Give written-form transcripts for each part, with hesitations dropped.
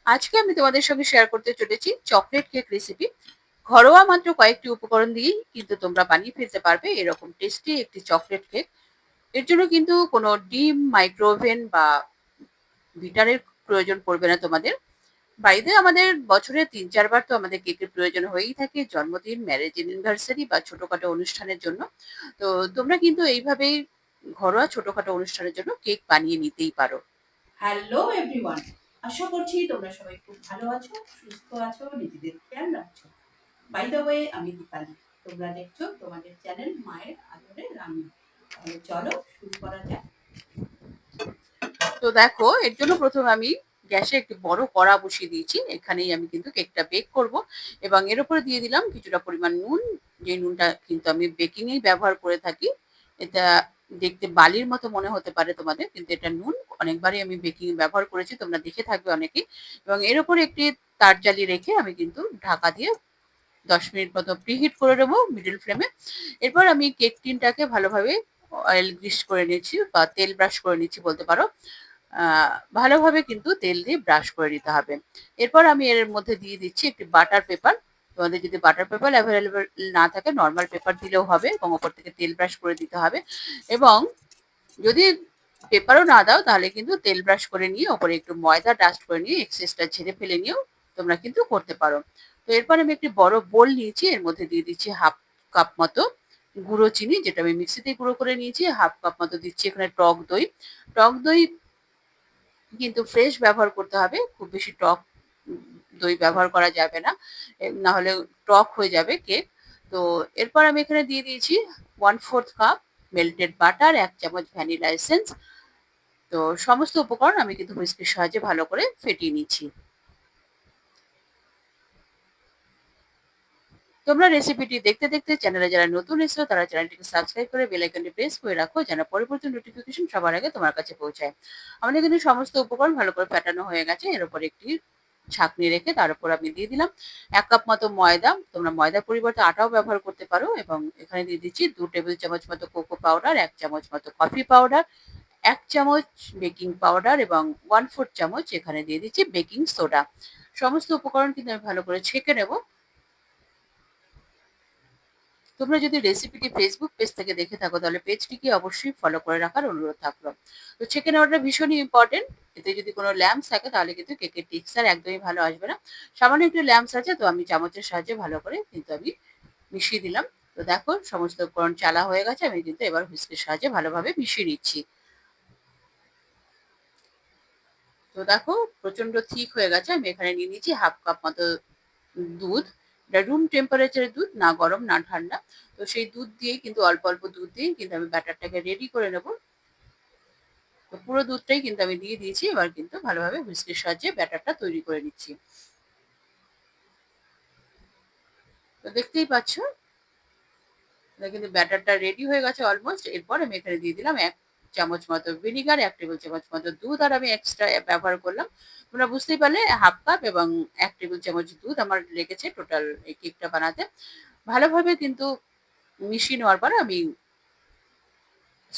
আজকে আমি তোমাদের সঙ্গে শেয়ার করতে চলেছি চকলেট কেক রেসিপি। ঘরোয়া মাত্র কয়েকটি উপকরণ দিয়েই কিন্তু তোমরা বানিয়ে ফেলতে পারবে এরকম টেস্টি একটি চকলেট কেক। এর জন্য কিন্তু কোনো ডিম, মাইক্রোওভেন বা বিটারের প্রয়োজন পড়বে না তোমাদের। বাড়িতে আমাদের বছরে ৩-৪ বার তো আমাদের কেকের প্রয়োজন হয়েই থাকে। জন্মদিন, ম্যারেজ অ্যানিভার্সারি বা ছোটখাটো অনুষ্ঠানের জন্য। তো তোমরা কিন্তু এইভাবেই ঘরোয়া ছোটখাটো অনুষ্ঠানের জন্য কেক বানিয়ে নিতেই পারো। হ্যালো এভরিওয়ান, আশা করছি তোমরা সবাই খুব ভালো আছো, সুস্থ আছো, নিজেদের খেয়াল রাখছো। বাই দ্য ওয়ে, আমি দীপালি। তোমরা দেখছো তোমাদের চ্যানেল মায়ের আদরে রান্না। তাহলে চলো শুরু করা যাক। তো দেখো, এর জন্য প্রথমে আমি গ্যাসে একটি বড় কড়া বসিয়ে দিয়েছি। এখানেই আমি কিন্তু কেকটা বেক করব এবং এর উপরে দিয়ে দিলাম কিছুটা পরিমাণ নুন। যে নুনটা কিন্তু আমি বেকিং এই ব্যবহার করে থাকি। এটা দেখতে বালির মতো মনে হতে পারে তোমাদের, কিন্তু এটা নুন। অনেকবারই আমি বেকিং ব্যবহার করেছি, তোমরা দেখে থাকবে অনেকেই। এবং এর উপরে একটি তার জ্বালিয়ে রেখে আমি কিন্তু ঢাকা দিয়ে 10 মিনিট মতো প্রিহিট করে নেবো মিডল ফ্লেমে। এরপর আমি কেক টিনটাকে ভালোভাবে অয়েল গ্রিস করে নিচ্ছি বা তেল ব্রাশ করে নিচ্ছি বলতে পারো। ভালোভাবে কিন্তু তেল দিয়ে ব্রাশ করে নিতে হবে। এরপর আমি এর মধ্যে দিয়ে দিচ্ছি একটি বাটার পেপার। তোমাদের যদি বাটার পেপার অ্যাভেলেবেল না থাকে, নর্মাল পেপার দিলেও হবে এবং ওপর থেকে তেল ব্রাশ করে দিতে হবে। এবং যদি পেপারও না দাও তাহলে কিন্তু তেল ব্রাশ করে নিয়ে ওপরে একটু ময়দা ডাস্ট করে নিয়ে এক্সেসটা ঝেড়ে ফেলে নিয়েও তোমরা কিন্তু করতে পারো। তো এরপর আমি একটি বড় বোল নিয়েছি, এর মধ্যে দিয়ে দিচ্ছি হাফ কাপ মতো গুঁড়ো চিনি, যেটা আমি মিক্সিতে গুঁড়ো করে নিয়েছি। হাফ কাপ মতো দিচ্ছি এখানে টক দই। টক দই কিন্তু ফ্রেশ ব্যবহার করতে হবে, খুব বেশি টক দই ব্যবহার করা যাবে না, না হলে টক হয়ে যাবে কেক। তো এরপর আমি এখানে দিয়ে দিয়েছি 1/4 কাপ মেল্টেড বাটার, 1 চামচ ভ্যানিলা এসেন্স। তো সমস্ত উপকরণ আমি কিন্তু হুইস্কের সাহায্যে ভালো করে ফেটিয়ে নিচ্ছি। তোমরা রেসিপিটি দেখতে দেখতে চ্যানেলে যারা নতুন এসেছো তারা চ্যানেলটিকে সাবস্ক্রাইব করে বেল আইকনটি প্রেস করে রাখো, যেন পরবর্তী নোটিফিকেশন সবার আগে তোমার কাছে পৌঁছায়। আমাদের কিন্তু সমস্ত উপকরণ ভালো করে ফেটানো হয়ে গেছে। এর উপর একটি ছাঁকনি রেখে তার উপর আমি দিয়ে দিলাম 1 কাপ মতো ময়দা। তোমরা ময়দার পরিবর্তে আটাও ব্যবহার করতে পারো। এবং এখানে দিয়ে দিচ্ছি 2 টেবিল চামচ মতো কোকো পাউডার, 1 চামচ মতো কফি পাউডার, 1 চামচ বেকিং পাউডার এবং 1/4 চামচ এখানে দিয়ে দিচ্ছি বেকিং সোডা। সমস্ত উপকরণ কিন্তু আমি ভালো করে ছেঁকে নেব। তোমরা যদি রেসিপিটি ফেসবুক পেজ থেকে দেখে থাকো তাহলে পেজটিকে অবশ্যই ফলো করে রাখার অনুরোধ থাকলো। তো ছেঁকে নেওয়াটা ভীষণই ইম্পর্টেন্ট। এতে যদি কোনো ল্যাম্পস থাকে তাহলে কিন্তু কেকের টেক্সচার একদমই ভালো আসবে না। সামান্য একটু ল্যাম্পস আছে, তো আমি চামচের সাহায্যে ভালো করে কিন্তু আমি মিশিয়ে দিলাম। তো দেখো সমস্ত উপকরণ চালা হয়ে গেছে, আমি কিন্তু এবার হুইস্কের সাহায্যে ভালোভাবে মিশিয়ে নিচ্ছি। তো দেখো প্রচন্ড থিক হয়ে গেছে। আমি এখানে নিয়ে নিয়েছি হাফ কাপ মতো দুধ। এটা রুম টেম্পারেচারের দুধ, না গরম না ঠান্ডা। তো সেই দুধ দিয়েই কিন্তু অল্প অল্প দুধ দিয়ে কিন্তু আমি ব্যাটারটাকে রেডি করে নেব। তো পুরো দুধটাই কিন্তু আমি দিয়ে দিয়েছি। এবার কিন্তু ভালোভাবে হুইস্কের সাহায্যে ব্যাটারটা তৈরি করে নিচ্ছি। তো দেখতেই পাচ্ছ, এটা কিন্তু ব্যাটারটা রেডি হয়ে গেছে অলমোস্ট। এরপর আমি এখানে দিয়ে দিলাম 1 চামচ মতো ভিনিগার, 1 টেবিল চামচ মতো দুধ আর আমি এক্সট্রা ব্যবহার করলাম। তোমরা বুঝতেই পারলে হাফ কাপ এবং 1 টেবিল চামচ দুধ আমার লেগেছে টোটাল এই কেকটা বানাতে। ভালোভাবে কিন্তু মিশিয়ে নেওয়ার পর আমি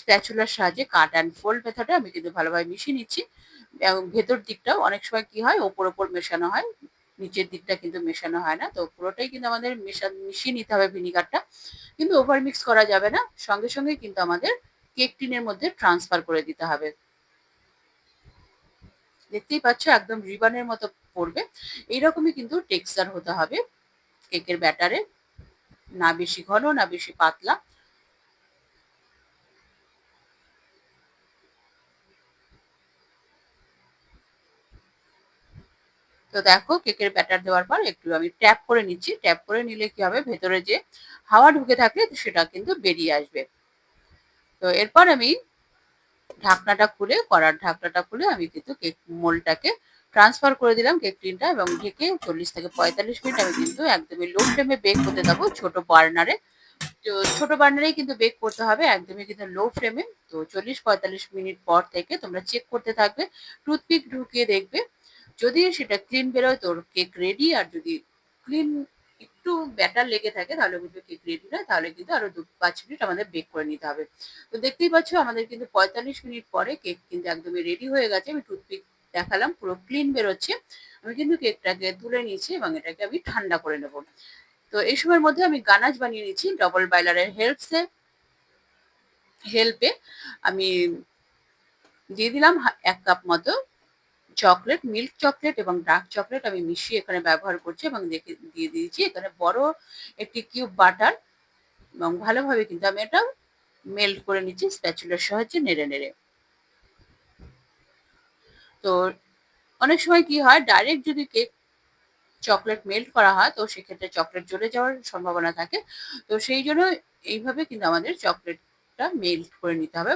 স্প্যাচুলার সাহায্যে কাট অ্যান্ড ফোল্ড মেথডে আমি কিন্তু ভালোভাবে মিশিয়ে নিচ্ছি। এবং ভেতর দিকটাও অনেক সময় কি হয়, ওপর মেশানো হয়, নিচের দিকটা কিন্তু মেশানো হয় না। তো পুরোটাই কিন্তু আমাদের মিশিয়ে নিতে হবে ভিনিগারটা। কিন্তু ওভার মিক্স করা যাবে না। সঙ্গে সঙ্গে কিন্তু আমাদের কেক টিনের মধ্যে ট্রান্সফার করে দিতে হবে। দেখতেই পাচ্ছ একদম রিবনের মতো পড়বে। এইরকমই কিন্তু টেক্সচার হতে হবে কেকের ব্যাটারে, না বেশি ঘন না বেশি পাতলা। তো দেখো কেকের ব্যাটার দেওয়ার পর একটু আমি ট্যাপ করে নিচ্ছি। ট্যাপ করে নিলে কি হবে, ভেতরে যে হাওয়া ঢুকে থাকলে সেটা কিন্তু বেরিয়ে আসবে। তো এরপর আমি কড়ার ঢাকনাটা খুলে আমি কিন্তু কেক মোল্ডটাকে ট্রান্সফার করে দিলাম কেক টিনটা এবং ঢেকে 40 থেকে 45 মিনিট আমি কিন্তু একদমই লো ফ্লেমে বেক হতে দেবো ছোট বার্নারে। তো ছোট বার্নারেই কিন্তু বেক করতে হবে, একদমই কিন্তু লো ফ্লেমে। তো 40-45 মিনিট পর থেকে তোমরা চেক করতে থাকবে, টুথপিক ঢুকিয়ে দেখবে। যদি সেটা ক্লিন বেরোয় তোর কেক রেডি, আর যদি ক্লিন একটু ব্যাটার লেগে থাকে তাহলে কিন্তু কেক রেডি নয়, তাহলে কিন্তু আরো 2-5 মিনিট আমাদের বেক করে নিতে হবে। তো দেখতেই পাচ্ছ আমাদের কিন্তু 45 মিনিট পরে কেক কিন্তু একদমই রেডি হয়ে গেছে। আমি টুথপিক দেখালাম পুরো ক্লিন বেরোচ্ছে। আমি কিন্তু কেকটাকে তুলে নিয়েছি এবং এটাকে আমি ঠান্ডা করে নেব। তো এই সময়ের মধ্যে আমি গানাশ বানিয়ে নিচ্ছি ডবল বয়লারের হেল্পে আমি দিয়ে দিলাম ১ কাপ মতো চকলেট, মিল্ক চকলেট এবং ডার্ক চকলেট আমি মিশিয়ে এখানে ব্যবহার করছি এবং দিয়ে দিয়েছি এখানে বড় একটি কিউব বাটার এবং ভালোভাবে কিন্তু আমি এটা মেল্ট করে নিচ্ছি স্প্যাচুলার সাহায্যে নেড়ে। তো অনেক সময় কি হয় ডাইরেক্ট যদি কেক চকলেট মেল্ট করা হয় তো সেক্ষেত্রে চকলেট জ্বলে যাওয়ার সম্ভাবনা থাকে। তো সেই জন্য এইভাবে কিন্তু আমাদের চকলেটটা মেল্ট করে নিতে হবে।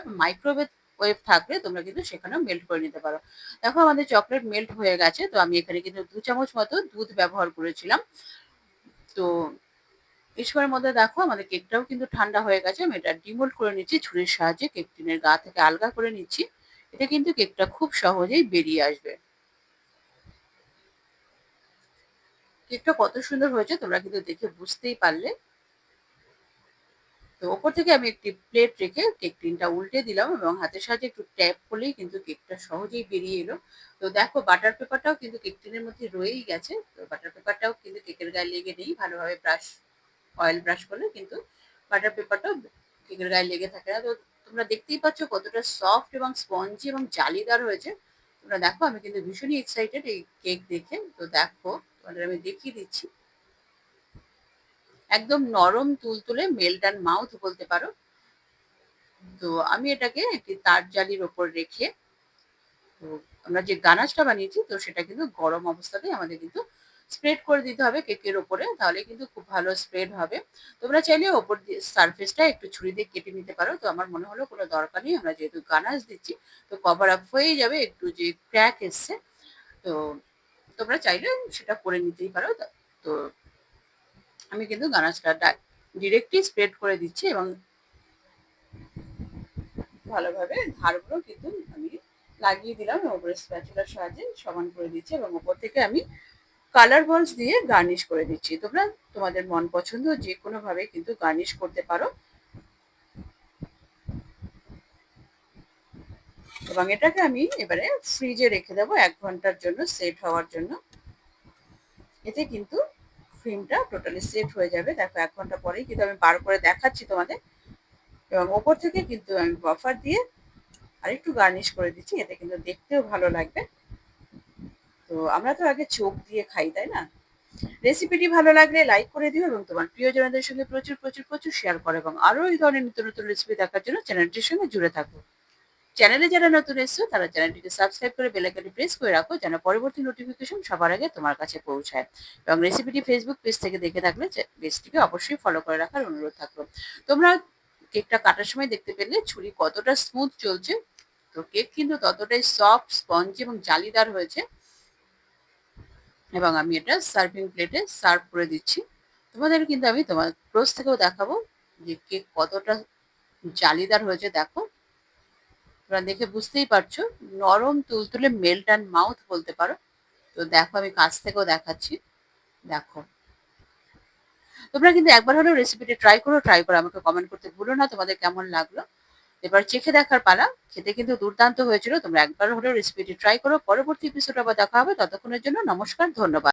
ওয়েভ থাকলে তোমরা কিন্তু সেখানেও মেল্ট করে নিতে পারো। দেখো আমাদের চকলেট মেল্ট হয়ে গেছে। তো আমি এখানে কিন্তু ২ চামচ মতো দুধ ব্যবহার করেছিলাম। তো এই সময়ের মধ্যে দেখো আমাদের কেকটাও কিন্তু ঠান্ডা হয়ে গেছে। আমি এটা ডিমোল্ড করে নিচ্ছি ছুরির সাহায্যে কেক টিনের গা থেকে আলগা করে নিচ্ছি। এতে কিন্তু কেকটা খুব সহজেই বেরিয়ে আসবে। কেকটা কত সুন্দর হয়েছে তোমরা কিন্তু দেখে বুঝতেই পারলে। তো ওপর থেকে আমি একটি প্লেট রেখে কেক টিনটা উল্টে দিলাম এবং হাতের সাহায্যে একটু ট্যাপ করলেই কিন্তু কেকটা সহজেই বেরিয়ে এলো। তো দেখো বাটার পেপারটাও কিন্তু কেক টিনের মধ্যে রয়েই গেছে। তো বাটার পেপারটাও কিন্তু কেকের গায়ে লেগে নেই। ভালোভাবে অয়েল ব্রাশ করলে কিন্তু বাটার পেপারটাও কেকের গায়ে লেগে থাকে না। তো তোমরা দেখতেই পাচ্ছ কতটা সফট এবং স্পঞ্জি এবং জালিদার হয়েছে। তোমরা দেখো আমি কিন্তু ভীষণই এক্সাইটেড এই কেক দেখে। তো দেখো তোমাদের আমি দেখিয়ে দিচ্ছি। একদম নরম তুলতুলে মেল্ট অ্যান্ড মাউথ বলতে পারো। তো আমি এটাকে একটি তার জালির ওপর রেখে তো আমরা যে গানাশটা বানিয়েছি তো সেটা কিন্তু গরম অবস্থাতেই আমাদের কিন্তু স্প্রেড করে দিতে হবে কেকের ওপরে তাহলে কিন্তু খুব ভালো স্প্রেড হবে। তোমরা চাইলে ওপর দিয়ে সারফেসটা একটু ছুরি দিয়ে কেটে নিতে পারো। তো আমার মনে হলো কোনো দরকার নেই। আমরা যেহেতু গানাশ দিচ্ছি তো কভার আপ হয়েই যাবে। একটু যে ক্র্যাক এসছে তো তোমরা চাইলে সেটা করে নিতেই পারো। তো আমি কিন্তু গানাশটা ডিরেক্টলি স্প্রেড করে দিচ্ছি এবং ভালোভাবে ধারগুলো কিন্তু আমি লাগিয়ে দিলাম এবং উপরে স্প্যাচুলার সাহায্যে সমান করে দিচ্ছি এবং উপর থেকে আমি কালার বলস দিয়ে গার্নিশ করে দিচ্ছি। তোমরা তোমাদের মন পছন্দ যে কোনো ভাবে কিন্তু গার্নিশ করতে পারো এবং এটাকে আমি এবারে ফ্রিজে রেখে দেবো ১ ঘন্টার জন্য সেট হওয়ার জন্য। এতে কিন্তু ক্রিমটা টোটালি সেট হয়ে যাবে। দেখো ১ ঘন্টা পরেই কিন্তু আমি বার করে দেখাচ্ছি তোমাদের এবং ওপর থেকে কিন্তু আমি বফার দিয়ে আরেকটু গার্নিশ করে দিচ্ছি। এতে কিন্তু দেখতেও ভালো লাগবে। তো আমরা তো আগে চোখ দিয়ে খাই, তাই না? রেসিপিটি ভালো লাগলে লাইক করে দিও এবং তোমার প্রিয়জনদের সঙ্গে প্রচুর শেয়ার করো এবং আরো এই ধরনের নতুন রেসিপি দেখার জন্য চ্যানেলটির সঙ্গে জুড়ে থাকো। চ্যানেলে যারা নতুন এসছো তারা চ্যানেলটিকে সাবস্ক্রাইব করে বেল আইকনটি প্রেস করে রাখো যেন পরবর্তী নোটিফিকেশন সবার আগে তোমার কাছে পৌঁছায়। এবং রেসিপিটি ফেসবুক পেজ থেকে দেখে থাকলে পেজটিকে অবশ্যই ফলো করে রাখার অনুরোধ থাকলো। তোমরা কেকটা কাটার সময় দেখতে পেলে ছুরি কতটা স্মুথ চলছে। তো কেক কিন্তু ততটাই সফট, স্পঞ্জি এবং জালিদার হয়েছে। এবং আমি এটা সার্ভিং প্লেটে সার্ভ করে দিচ্ছি। তোমাদের কিন্তু আমি তোমার ক্লোজ থেকেও দেখাবো যে কেক কতটা জালিদার হয়েছে দেখো। তোমরা দেখে বুঝতেই পারছো নরম তুলতুলে মেল্ট অ্যান্ড মাউথ বলতে পারো। তো দেখো আমি কাছ থেকেও দেখাচ্ছি। দেখো তোমরা কিন্তু একবার হলেও রেসিপিটি ট্রাই করে আমাকে কমেন্ট করতে ভুলো না তোমাদের কেমন লাগলো। এবার চেখে দেখার পালা। খেতে কিন্তু দুর্দান্ত হয়েছিল। তোমরা একবার হলেও রেসিপিটি ট্রাই করো। পরবর্তী এপিসোডে আবার দেখা হবে। ততক্ষণের জন্য নমস্কার, ধন্যবাদ।